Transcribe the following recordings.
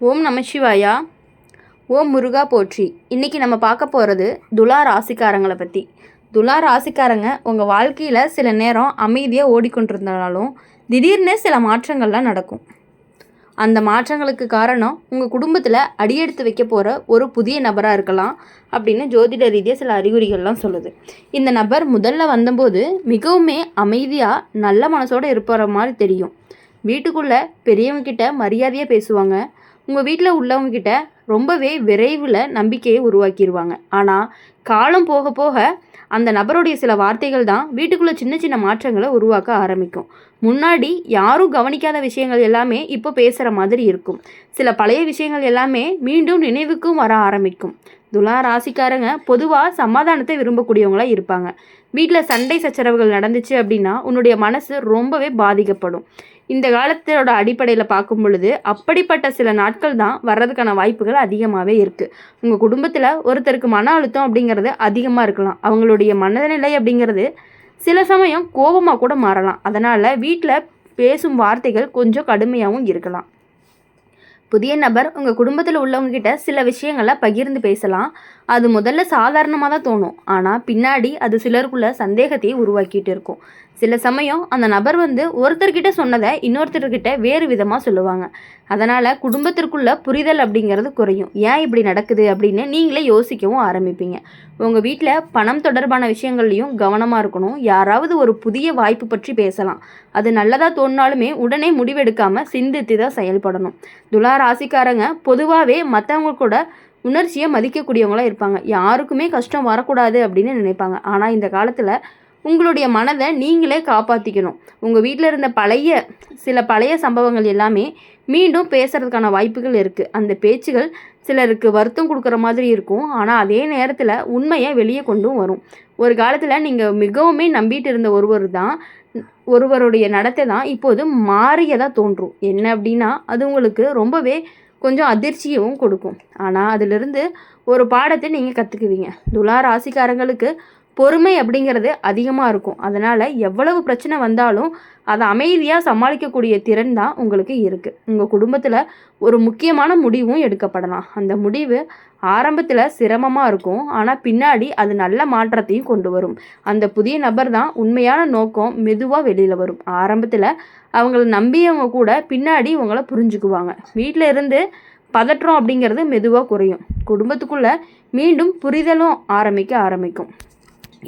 ஓம் நம சிவாயா. ஓம் முருகா போற்றி. இன்றைக்கி நம்ம பார்க்க போகிறது துலா ராசிக்காரங்களை பற்றி. துலா ராசிக்காரங்க உங்கள் வாழ்க்கையில் சில நேரம் அமைதியாக ஓடிக்கொண்டிருந்தாலும் திடீர்னு சில மாற்றங்கள்லாம் நடக்கும். அந்த மாற்றங்களுக்கு காரணம் உங்கள் குடும்பத்தில் அடியெடுத்து வைக்க போகிற ஒரு புதிய நபராக இருக்கலாம் அப்படின்னு ஜோதிட ரீதியாக சில அறிகுறிகள்லாம் சொல்லுது. இந்த நபர் முதல்ல வந்தபோது மிகவுமே அமைதியாக நல்ல மனசோடு இருப்பற மாதிரி தெரியும். வீட்டுக்குள்ளே பெரியவங்கக்கிட்ட மரியாதையாக பேசுவாங்க. உங்கள் வீட்டில் உள்ளவங்கக்கிட்ட ரொம்பவே விரைவில் நம்பிக்கையை உருவாக்கிடுவாங்க. ஆனால் காலம் போக போக அந்த நபருடைய சில வார்த்தைகள் தான் வீட்டுக்குள்ளே சின்ன சின்ன மாற்றங்களை உருவாக்க ஆரம்பிக்கும். முன்னாடி யாரும் கவனிக்காத விஷயங்கள் எல்லாமே இப்போ பேசுகிற மாதிரி இருக்கும். சில பழைய விஷயங்கள் எல்லாமே மீண்டும் நினைவுக்கும் வர ஆரம்பிக்கும். துலா ராசிக்காரங்க பொதுவாக சமாதானத்தை விரும்பக்கூடியவங்களாக இருப்பாங்க. வீட்டில் சண்டை சச்சரவுகள் நடந்துச்சு அப்படின்னா உன்னுடைய மனசு ரொம்பவே பாதிக்கப்படும். இந்த காலத்தோட அடிப்படையில் பார்க்கும் பொழுது அப்படிப்பட்ட சில நாட்கள் தான் வர்றதுக்கான வாய்ப்புகள் அதிகமாகவே இருக்குது. உங்கள் குடும்பத்தில் ஒருத்தருக்கு மன அழுத்தம் அப்படிங்கிறது அதிகமாக இருக்கலாம். அவங்களுடைய மனநிலை அப்படிங்கிறது சில சமயம் கோபமாக கூட மாறலாம். அதனால் வீட்டில் பேசும் வார்த்தைகள் கொஞ்சம் கடுமையாகவும் இருக்கலாம். புதிய நபர் உங்கள் குடும்பத்தில் உள்ளவங்ககிட்ட சில விஷயங்களை பகிர்ந்து பேசலாம். அது முதல்ல சாதாரணமாக தான் தோணும். ஆனால் பின்னாடி அது சிலருக்குள்ள சந்தேகத்தையே உருவாக்கிட்டு இருக்கும். சில சமயம் அந்த நபர் ஒருத்தர்கிட்ட சொன்னதை இன்னொருத்தர்கிட்ட வேறு விதமாக சொல்லுவாங்க. அதனால் குடும்பத்திற்குள்ள புரிதல் அப்படிங்கிறது குறையும். ஏன் இப்படி நடக்குது அப்படின்னு நீங்களே யோசிக்கவும் ஆரம்பிப்பீங்க. உங்கள் வீட்டில் பணம் தொடர்பான விஷயங்கள்லையும் கவனமாக இருக்கணும். யாராவது ஒரு புதிய வாய்ப்பு பற்றி பேசலாம். அது நல்லதாக தோணினாலுமே உடனே முடிவெடுக்காமல் சிந்தித்து தான் செயல்படணும். துலா ராசிக்காரங்க பொதுவாகவே மற்றவங்க கூட உணர்ச்சியை மதிக்கக்கூடியவங்களாக இருப்பாங்க. யாருக்குமே கஷ்டம் வரக்கூடாது அப்படின்னு நினைப்பாங்க. ஆனால் இந்த காலத்தில் உங்களுடைய மனதை நீங்களே காப்பாற்றிக்கணும். உங்கள் வீட்டில் இருந்த சில பழைய சம்பவங்கள் எல்லாமே மீண்டும் பேசுகிறதுக்கான வாய்ப்புகள் இருக்குது. அந்த பேச்சுகள் சிலருக்கு வருத்தம் கொடுக்குற மாதிரி இருக்கும். ஆனால் அதே நேரத்தில் உண்மையை வெளியே கொண்டும் வரும். ஒரு காலத்தில் நீங்கள் மிகவுமே நம்பிட்டு இருந்த ஒருவருடைய நடத்தை தான் இப்போது மாறியதாக தோன்றும். என்ன அப்படின்னா அது உங்களுக்கு ரொம்பவே கொஞ்சம் அதிர்ச்சியும் கொடுக்கும். ஆனால் அதிலிருந்து ஒரு பாடத்தை நீங்கள் கற்றுக்குவீங்க. துலா ராசிக்காரங்களுக்கு பொறுமை அப்படிங்கிறது அதிகமாக இருக்கும். அதனால் எவ்வளவு பிரச்சனை வந்தாலும் அதை அமைதியாக சமாளிக்கக்கூடிய திறன் தான் உங்களுக்கு இருக்குது. உங்கள் குடும்பத்தில் ஒரு முக்கியமான முடிவும் எடுக்கப்படலாம். அந்த முடிவு ஆரம்பத்தில் சிரமமாக இருக்கும். ஆனால் பின்னாடி அது நல்ல மாற்றத்தையும் கொண்டு வரும். அந்த புதிய நபர் தான் உண்மையான நோக்கம் மெதுவாக வெளியில் வரும். ஆரம்பத்தில் அவங்கள நம்பியவங்க கூட பின்னாடி உங்களை புரிஞ்சுக்குவாங்க. வீட்டில் இருந்து பதற்றம் அப்படிங்கிறது மெதுவாக குறையும். குடும்பத்துக்குள்ளே மீண்டும் புரிதலும் ஆரம்பிக்கும்.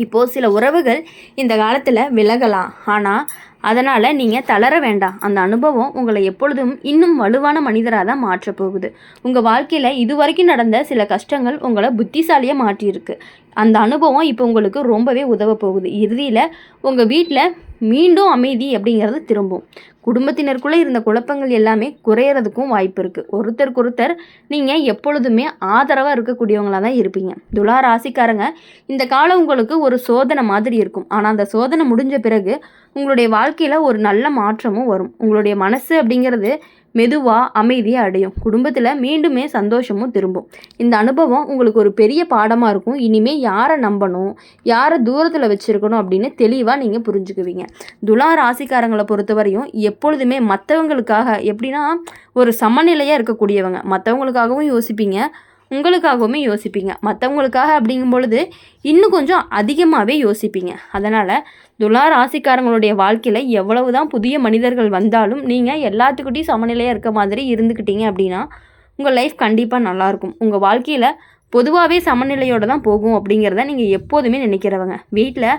இப்போது சில உறவுகள் இந்த காலத்தில் விலகலாம். ஆனால் அதனால் நீங்கள் தளர வேண்டாம். அந்த அனுபவம் உங்களை எப்பொழுதும் இன்னும் வலுவான மனிதராக தான் மாற்றப்போகுது. உங்கள் வாழ்க்கையில் இதுவரைக்கும் நடந்த சில கஷ்டங்கள் உங்களை புத்திசாலியாக மாற்றியிருக்கு. அந்த அனுபவம் இப்போ உங்களுக்கு ரொம்பவே உதவ போகுது. இறுதியில் உங்கள் வீட்டில் மீண்டும் அமைதி அப்படிங்கிறது திரும்பும். குடும்பத்தினருக்குள்ளே இருந்த குழப்பங்கள் எல்லாமே குறையிறதுக்கும் வாய்ப்பு இருக்குது. ஒருத்தருக்கொருத்தர் நீங்கள் எப்பொழுதுமே ஆதரவாக இருக்கக்கூடியவங்களாக தான் இருப்பீங்க. துலா ராசிக்காரங்க இந்த காலம் உங்களுக்கு ஒரு சோதனை மாதிரி இருக்கும். ஆனால் அந்த சோதனை முடிஞ்ச பிறகு உங்களுடைய வாழ்க்கையில் ஒரு நல்ல மாற்றமும் வரும். உங்களுடைய மனசு அப்படிங்கிறது மெதுவாக அமைதியாக அடையும். குடும்பத்தில் மீண்டுமே சந்தோஷமும் திரும்பும். இந்த அனுபவம் உங்களுக்கு ஒரு பெரிய பாடமாக இருக்கும். இனிமேல் யாரை நம்பணும், யாரை தூரத்தில் வச்சுருக்கணும் அப்படின்னு தெளிவாக நீங்கள் புரிஞ்சுக்குவீங்க. துலா ராசிக்காரங்களை பொறுத்தவரையும் எப்பொழுதுமே மற்றவங்களுக்காக எப்படின்னா ஒரு சமநிலையாக இருக்கக்கூடியவங்க. மற்றவங்களுக்காகவும் யோசிப்பீங்க, உங்களுக்காகவுமே யோசிப்பீங்க. மற்றவங்களுக்காக அப்படிங்கும் பொழுது இன்னும் கொஞ்சம் அதிகமாகவே யோசிப்பீங்க. அதனால் துலா ராசிக்காரங்களுடைய வாழ்க்கையில் எவ்வளவு தான் புதிய மனிதர்கள் வந்தாலும் நீங்கள் எல்லாத்துக்கிட்டையும் சமநிலையாக இருக்க மாதிரி இருந்துக்கிட்டீங்க அப்படின்னா உங்கள் லைஃப் கண்டிப்பாக நல்லாயிருக்கும். உங்கள் வாழ்க்கையில் பொதுவாகவே சமநிலையோடு தான் போகும் அப்படிங்கிறத நீங்கள் எப்போதுமே நினைக்கிறவங்க. வீட்டில்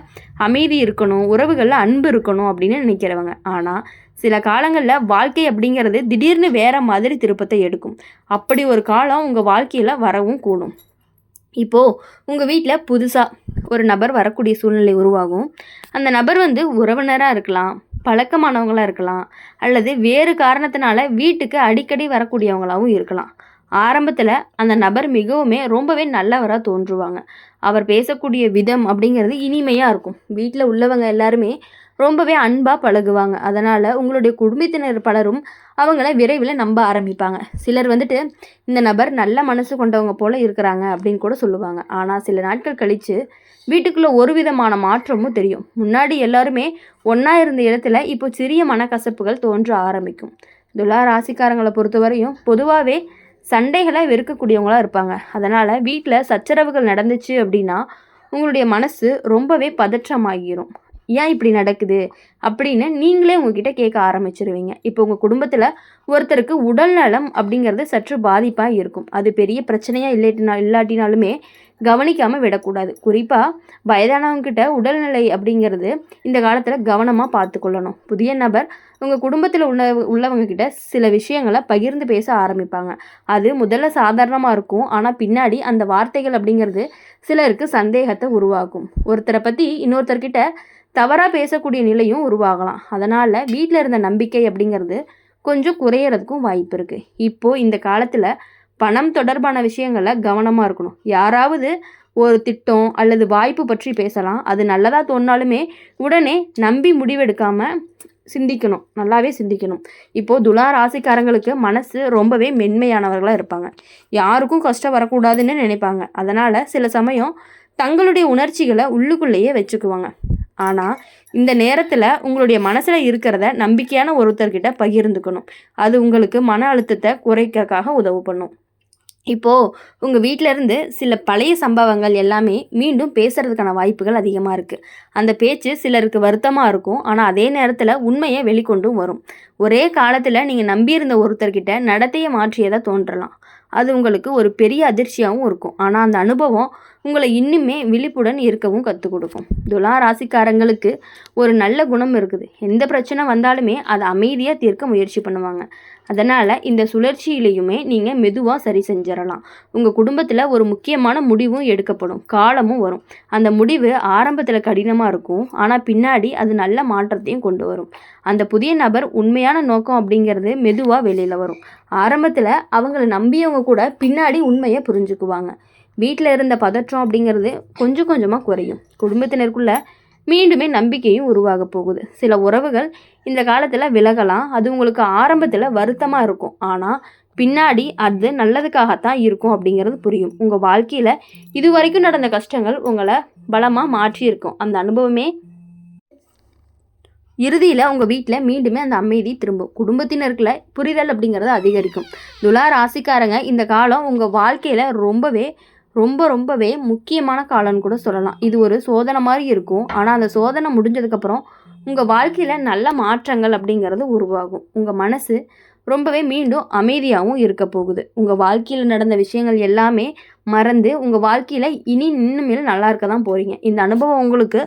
அமைதி இருக்கணும், உறவுகளில் அன்பு இருக்கணும் அப்படின்னு நினைக்கிறவங்க. ஆனால் சில காலங்களில் வாழ்க்கை அப்படிங்கிறது திடீர்னு வேறு மாதிரி திருப்பத்தை எடுக்கும். அப்படி ஒரு காலம் உங்கள் வாழ்க்கையில் வரவும் கூடும். இப்போது உங்கள் வீட்டில் புதுசாக ஒரு நபர் வரக்கூடிய சூழ்நிலை உருவாகும். அந்த நபர் உறவினராக இருக்கலாம், பழக்கமானவங்களாக இருக்கலாம், அல்லது வேறு காரணத்தினால வீட்டுக்கு அடிக்கடி வரக்கூடியவங்களாகவும் இருக்கலாம். ஆரம்பத்தில் அந்த நபர் ரொம்பவே நல்லவராக தோன்றுவாங்க. அவர் பேசக்கூடிய விதம் அப்படிங்கிறது இனிமையாக இருக்கும். வீட்டில் உள்ளவங்க எல்லாருமே ரொம்பவே அன்பாக பழகுவாங்க. அதனால் உங்களுடைய குடும்பத்தினர் பலரும் அவங்கள விரைவில் நம்ப ஆரம்பிப்பாங்க. சிலர் இந்த நபர் நல்ல மனசு கொண்டவங்க போல் இருக்கிறாங்க அப்படின்னு கூட சொல்லுவாங்க. ஆனால் சில நாட்கள் கழித்து வீட்டுக்குள்ளே ஒரு விதமான மாற்றமும் தெரியும். முன்னாடி எல்லாருமே ஒன்றா இருந்த இடத்துல இப்போ சிறிய மனக்கசப்புகள் தோன்ற ஆரம்பிக்கும். துலா ராசிக்காரங்களை பொறுத்தவரையும் பொதுவாகவே சண்டைகளை வெறுக்கக்கூடியவங்களா இருப்பாங்க. அதனால் வீட்டில் சச்சரவுகள் நடந்துச்சு அப்படின்னா உங்களுடைய மனசு ரொம்பவே பதற்றமாகிரும். ஏன் இப்படி நடக்குது அப்படின்னு நீங்களே உங்ககிட்ட கேட்க ஆரம்பிச்சிருவீங்க. இப்போ உங்கள் குடும்பத்தில் ஒருத்தருக்கு உடல் நலம் அப்படிங்கிறது சற்று பாதிப்பாக இருக்கும். அது பெரிய பிரச்சனையாக இல்லாட்டினாலுமே கவனிக்காமல் விடக்கூடாது. குறிப்பாக வயதானவங்ககிட்ட உடல்நிலை அப்படிங்கிறது இந்த காலத்தில் கவனமாக பார்த்துக்கொள்ளணும். புதிய நபர் உங்கள் குடும்பத்தில் உள்ளவங்க கிட்ட சில விஷயங்களை பகிர்ந்து பேச ஆரம்பிப்பாங்க. அது முதல்ல சாதாரணமாக இருக்கும். ஆனால் பின்னாடி அந்த வார்த்தைகள் அப்படிங்கிறது சிலருக்கு சந்தேகத்தை உருவாக்கும். ஒருத்தரை பற்றி இன்னொருத்தர்கிட்ட தவறாக பேசக்கூடிய நிலையும் உருவாகலாம். அதனால் வீட்டில் இருந்த நம்பிக்கை அப்படிங்கிறது கொஞ்சம் குறையிறதுக்கும் வாய்ப்பு இருக்குது. இப்போது இந்த காலத்தில் பணம் தொடர்பான விஷயங்களில் கவனமாக இருக்கணும். யாராவது ஒரு திட்டம் அல்லது வாய்ப்பு பற்றி பேசலாம். அது நல்லதாக தோணினாலுமே உடனே நம்பி முடிவெடுக்காமல் சிந்திக்கணும், நல்லாவே சிந்திக்கணும். இப்போது துலா ராசிக்காரங்களுக்கு மனசு ரொம்பவே மென்மையானவர்களாக இருப்பாங்க. யாருக்கும் கஷ்டம் வரக்கூடாதுன்னு நினைப்பாங்க. அதனால் சில சமயம் தங்களுடைய உணர்ச்சிகளை உள்ளுக்குள்ளேயே வச்சுக்குவாங்க. ஆனால் இந்த நேரத்தில் உங்களுடைய மனசில் இருக்கிறத நம்பிக்கையான ஒருத்தர்கிட்ட பகிர்ந்துக்கணும். அது உங்களுக்கு மன அழுத்தத்தை குறைக்கிறதுக்காக உதவு பண்ணும். இப்போது உங்கள் வீட்டிலேருந்து சில பழைய சம்பவங்கள் எல்லாமே மீண்டும் பேசுகிறதுக்கான வாய்ப்புகள் அதிகமாக இருக்குது. அந்த பேச்சு சிலருக்கு வருத்தமாக இருக்கும். ஆனால் அதே நேரத்தில் உண்மையை வெளிக்கொண்டும் வரும். ஒரே காலத்தில் நீங்கள் நம்பியிருந்த ஒருத்தர்கிட்ட நடத்தையை மாற்றியதாக தோன்றலாம். அது உங்களுக்கு ஒரு பெரிய அதிர்ச்சியாகவும் இருக்கும். ஆனால் அந்த அனுபவம் உங்களை இன்னுமே விழிப்புடன் இருக்கவும் கற்றுக் கொடுக்கும். துலா ராசிக்காரங்களுக்கு ஒரு நல்ல குணம் இருக்குது. எந்த பிரச்சனை வந்தாலுமே அதை அமைதியாக தீர்க்க முயற்சி பண்ணுவாங்க. அதனால் இந்த சுழற்சியிலையுமே நீங்கள் மெதுவாக சரி செஞ்சிடலாம். உங்கள் குடும்பத்தில் ஒரு முக்கியமான முடிவும் எடுக்கப்படும் காலமும் வரும். அந்த முடிவு ஆரம்பத்தில் கடினமாக இருக்கும். ஆனால் பின்னாடி அது நல்ல மாற்றத்தையும் கொண்டு வரும். அந்த புதிய நபர் உண்மையான நோக்கம் அப்படிங்கிறது மெதுவாக வெளியில் வரும். ஆரம்பத்தில் அவங்கள நம்பியவங்க கூட பின்னாடி உண்மையை புரிஞ்சுக்குவாங்க. வீட்டில் இருந்த பதற்றம் அப்படிங்கிறது கொஞ்சம் கொஞ்சமாக குறையும். குடும்பத்தினருக்குள்ள மீண்டுமே நம்பிக்கையும் உருவாக போகுது. சில உறவுகள் இந்த காலத்தில் விலகலாம். அது உங்களுக்கு ஆரம்பத்தில் வருத்தமாக இருக்கும். ஆனால் பின்னாடி அது நல்லதுக்காகத்தான் இருக்கும் அப்படிங்கிறது புரியும். உங்கள் வாழ்க்கையில் இது வரைக்கும் நடந்த கஷ்டங்கள் உங்களை பலமாக மாற்றியிருக்கும். அந்த அனுபவமே இறுதியில் உங்கள் வீட்டில் மீண்டுமே அந்த அமைதி திரும்பும். குடும்பத்தினருக்குள்ள புரிதல் அப்படிங்கிறது அதிகரிக்கும். துலா ராசிக்காரங்க இந்த காலம் உங்கள் வாழ்க்கையில் ரொம்பவே முக்கியமான காலம்னு கூட சொல்லலாம். இது ஒரு சோதனை மாதிரி இருக்கும். ஆனால் அந்த சோதனை முடிஞ்சதுக்கப்புறம் உங்கள் வாழ்க்கையில் நல்ல மாற்றங்கள் அப்படிங்கிறது உருவாகும். உங்கள் மனசு ரொம்பவே மீண்டும் அமைதியாகவும் இருக்க போகுது. உங்கள் வாழ்க்கையில் நடந்த விஷயங்கள் எல்லாமே மறந்து உங்கள் வாழ்க்கையில் இன்னுமேல் நல்லா இருக்க தான் போகிறீங்க. இந்த அனுபவம் உங்களுக்கு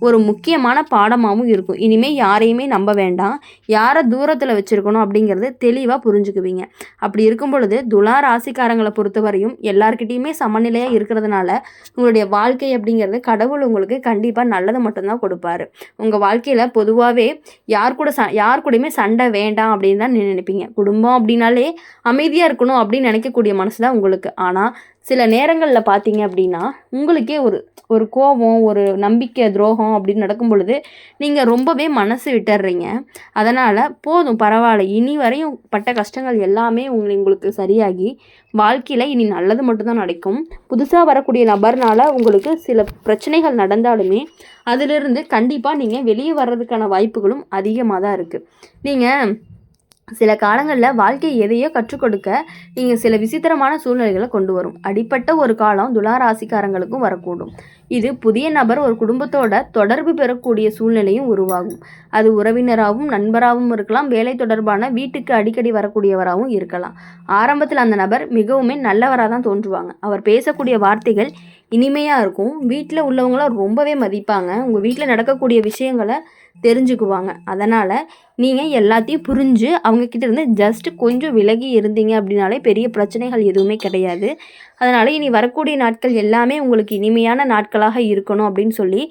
ஒரு முக்கியமான பாடமாகவும் இருக்கும். இனிமேல் யாரையுமே நம்ப வேண்டாம், யாரை தூரத்தில் வச்சுருக்கணும் அப்படிங்கிறது தெளிவாக புரிஞ்சுக்குவீங்க. அப்படி இருக்கும் பொழுது துலா ராசிக்காரங்களை பொறுத்தவரையும் எல்லார்கிட்டையுமே சமநிலையாக இருக்கிறதுனால உங்களுடைய வாழ்க்கை அப்படிங்கிறது கடவுள் உங்களுக்கு கண்டிப்பாக நல்லதை மட்டும்தான் கொடுப்பாரு. உங்கள் வாழ்க்கையில் பொதுவாகவே யார் கூடயுமே சண்டை வேண்டாம் அப்படின்னு தான் நினைப்பீங்க. குடும்பம் அப்படின்னாலே அமைதியாக இருக்கணும் அப்படின்னு நினைக்கக்கூடிய மனசு தான் உங்களுக்கு. ஆனால் சில நேரங்களில் பார்த்தீங்க அப்படின்னா உங்களுக்கே ஒரு கோபம், ஒரு நம்பிக்கை துரோகம் அப்படின்னு நடக்கும் பொழுது நீங்கள் ரொம்பவே மனசு விட்டுடுறீங்க. அதனால் போதும், பரவாயில்ல, இனி வரையும் பட்ட கஷ்டங்கள் எல்லாமே உங்களுக்கு சரியாகி வாழ்க்கையில் இனி நல்லது மட்டும்தான் நடக்கும். புதுசாக வரக்கூடிய நபர்னால் உங்களுக்கு சில பிரச்சனைகள் நடந்தாலுமே அதிலிருந்து கண்டிப்பாக நீங்கள் வெளியே வர்றதுக்கான வாய்ப்புகளும் அதிகமாக தான் இருக்குது. நீங்கள் சில காலங்களில் வாழ்க்கை எதையோ கற்றுக் கொடுக்க நீங்கள் சில விசித்திரமான சூழ்நிலைகளை கொண்டு வரும். அடிப்பட்ட ஒரு காலம் துலா ராசிக்காரங்களுக்கும் வரக்கூடும். இது புதிய நபர் ஒரு குடும்பத்தோட தொடர்பு பெறக்கூடிய சூழ்நிலையும் உருவாகும். அது உறவினராகவும் நண்பராகவும் இருக்கலாம், வேலை தொடர்பான வீட்டுக்கு அடிக்கடி வரக்கூடியவராகவும் இருக்கலாம். ஆரம்பத்தில் அந்த நபர் மிகவுமே நல்லவராக தான் தோன்றுவாங்க. அவர் பேசக்கூடிய வார்த்தைகள் இனிமையாக இருக்கும். வீட்டில் உள்ளவங்களாம் ரொம்பவே மதிப்பாங்க. உங்கள் வீட்டில் நடக்கக்கூடிய விஷயங்களை தெரிஞ்சுக்குவாங்க. அதனால் நீங்கள் எல்லாத்தையும் புரிஞ்சு அவங்கக்கிட்ட இருந்து ஜஸ்ட்டு கொஞ்சம் விலகி இருந்தீங்க அப்படின்னாலே பெரிய பிரச்சனைகள் எதுவுமே கிடையாது. அதனால் இனி வரக்கூடிய நாட்கள் எல்லாமே உங்களுக்கு இனிமையான நாட்களாக இருக்கணும் அப்படின்னு சொல்லி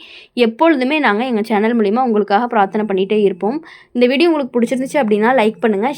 எப்பொழுதுமே நாங்கள் எங்கள் சேனல் மூலிமா உங்களுக்காக பிரார்த்தனை பண்ணிகிட்டே இருப்போம். இந்த வீடியோ உங்களுக்கு பிடிச்சிருந்துச்சு அப்படின்னா லைக் பண்ணுங்கள்.